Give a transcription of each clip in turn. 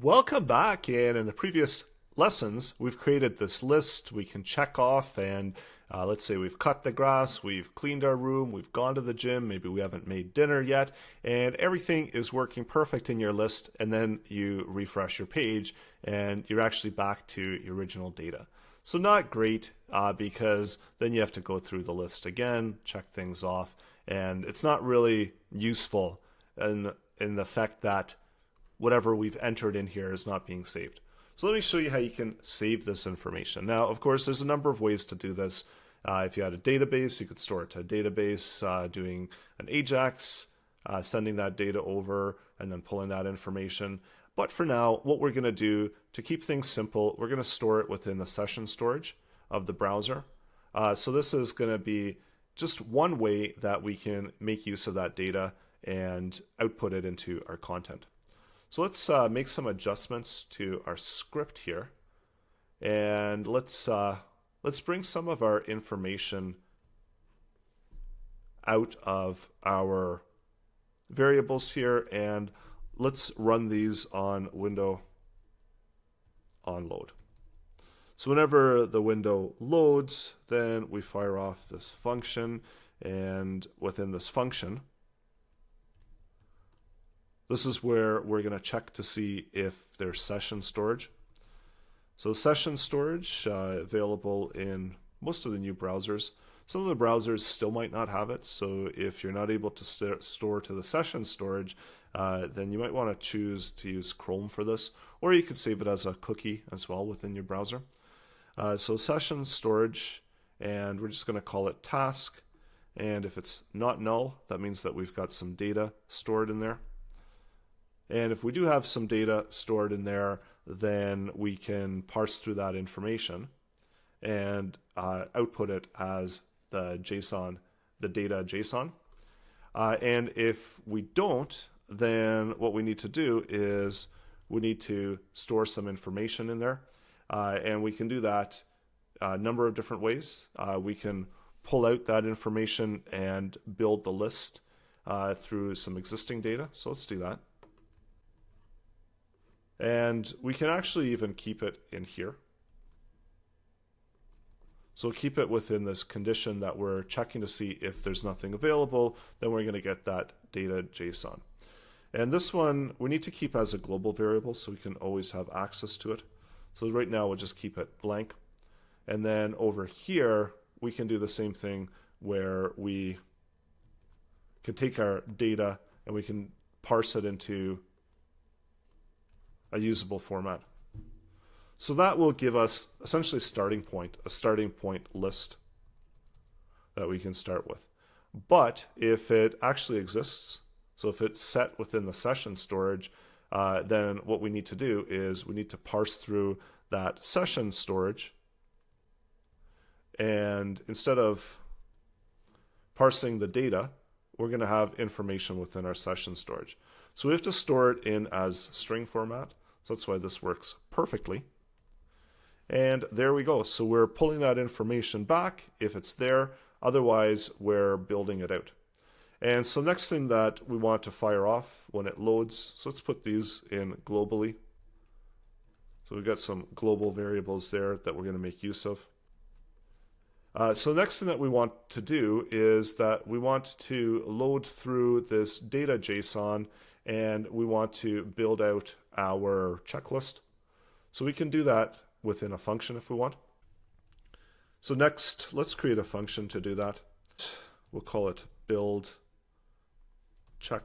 Welcome back, and in the previous lessons we've created this list we can check off, and let's say we've cut the grass, we've cleaned our room, we've gone to the gym, maybe we haven't made dinner yet, and everything is working perfect in your list, and then you refresh your page and you're actually back to your original data. So not great, because then you have to go through the list again, check things off, and it's not really useful in the fact that whatever we've entered in here is not being saved. So let me show you how you can save this information. Now, of course, there's a number of ways to do this. If you had a database, you could store it to a database, doing an AJAX, sending that data over, and then pulling that information. But for now, what we're going to do to keep things simple, we're going to store it within the session storage of the browser. So this is going to be just one way that we can make use of that data and output it into our content. So let's make some adjustments to our script here, and let's bring some of our information out of our variables here, and let's run these on window onload. So whenever the window loads, then we fire off this function, and within this function, this is where we're going to check to see if there's session storage. So session storage, available in most of the new browsers. Some of the browsers still might not have it, so if you're not able to store to the session storage, then you might want to choose to use Chrome for this, or you could save it as a cookie as well within your browser. So session storage, and we're just going to call it task, and if it's not null, that means that we've got some data stored in there. And if we do have some data stored in there, then we can parse through that information and output it as the JSON, the data JSON. And if we don't, then what we need to do is we need to store some information in there. And we can do that a number of different ways. We can pull out that information and build the list through some existing data. So let's do that. And we can actually even keep it in here. So keep it within this condition that we're checking to see if there's nothing available, then we're going to get that data JSON. And this one we need to keep as a global variable so we can always have access to it. So right now we'll just keep it blank. And then over here we can do the same thing where we can take our data and we can parse it into a usable format. So that will give us essentially a starting point list that we can start with. But if it actually exists, so if it's set within the session storage, then what we need to do is we need to parse through that session storage, and instead of parsing the data, we're going to have information within our session storage. So we have to store it in as string format. So that's why this works perfectly. And there we go. So we're pulling that information back if it's there. Otherwise, we're building it out. And so next thing that we want to fire off when it loads, so let's put these in globally. So we've got some global variables there that we're going to make use of. So next thing that we want to do is that we want to load through this data JSON, and we want to build out our checklist. So we can do that within a function if we want. So next, let's create a function to do that. We'll call it build check.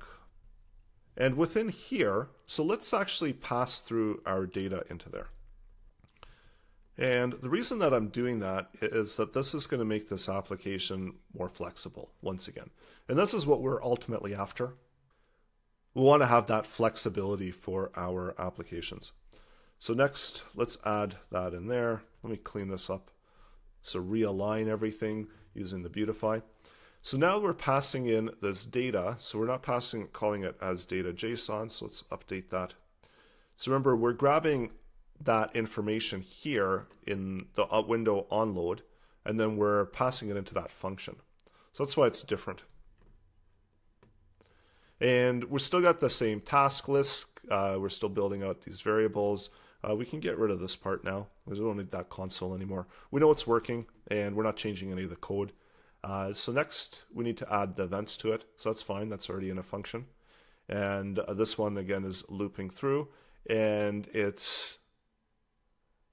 And within here, so let's actually pass through our data into there. And the reason that I'm doing that is that this is going to make this application more flexible once again. And this is what we're ultimately after. We want to have that flexibility for our applications. So next, let's add that in there. Let me clean this up. So realign everything using the beautify. So now we're passing in this data. So we're not calling it as data JSON. So let's update that. So remember, we're grabbing that information here in the window onload, and then we're passing it into that function. So that's why it's different. And we're still got the same task list. We're still building out these variables. We can get rid of this part now because we don't need that console anymore. We know it's working and we're not changing any of the code. So next we need to add the events to it. So that's fine, that's already in a function. And this one again is looping through, and it's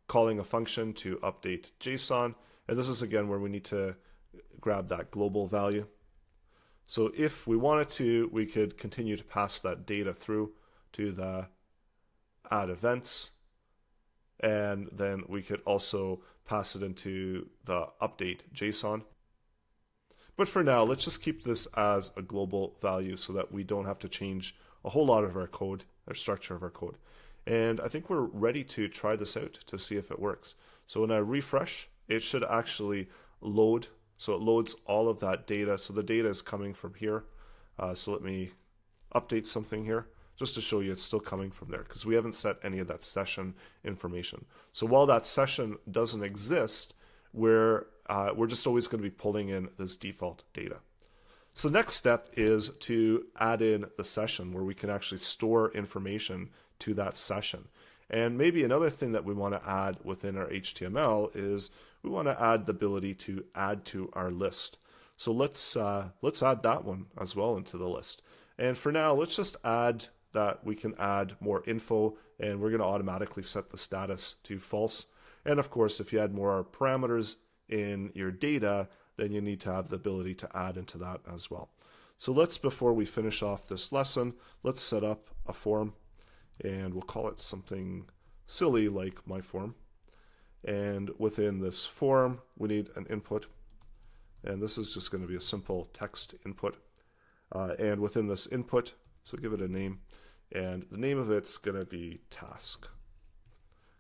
calling a function to update JSON. And this is again where we need to grab that global value. So if we wanted to, we could continue to pass that data through to the add events, and then we could also pass it into the update JSON. But for now, let's just keep this as a global value so that we don't have to change a whole lot of our code, our structure of our code. And I think we're ready to try this out to see if it works. So when I refresh, it should actually load. So it loads all of that data. So the data is coming from here. So let me update something here just to show you it's still coming from there because we haven't set any of that session information. So while that session doesn't exist, we're just always going to be pulling in this default data. So next step is to add in the session where we can actually store information to that session. And maybe another thing that we want to add within our HTML is we want to add the ability to add to our list. So let's add that one as well into the list. And for now, let's just add that we can add more info, and we're going to automatically set the status to false. And of course, if you add more parameters in your data, then you need to have the ability to add into that as well. So let's, before we finish off this lesson, let's set up a form, and we'll call it something silly like my form. And within this form, we need an input, and this is just going to be a simple text input. And within this input, so give it a name, and the name of it's going to be task,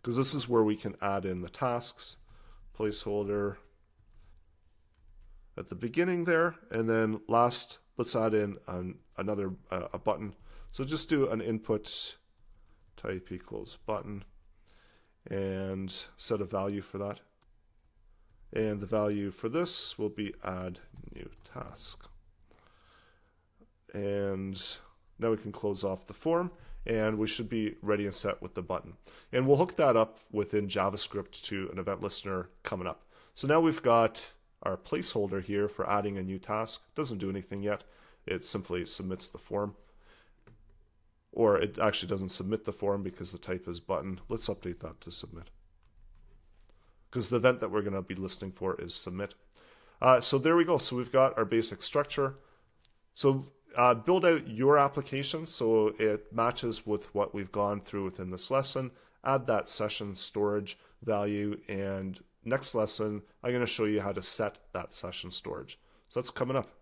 because this is where we can add in the tasks, placeholder at the beginning there, and then last, let's add in another button. So just do an input type equals button and set a value for that. And the value for this will be add new task. And now we can close off the form, and we should be ready and set with the button. And we'll hook that up within JavaScript to an event listener coming up. So now we've got our placeholder here for adding a new task. It doesn't do anything yet. It simply submits the form. Or it actually doesn't submit the form because the type is button. Let's update that to submit, because the event that we're going to be listening for is submit. So there we go. So we've got our basic structure. So build out your application so it matches with what we've gone through within this lesson. Add that session storage value, and next lesson I'm going to show you how to set that session storage. So that's coming up.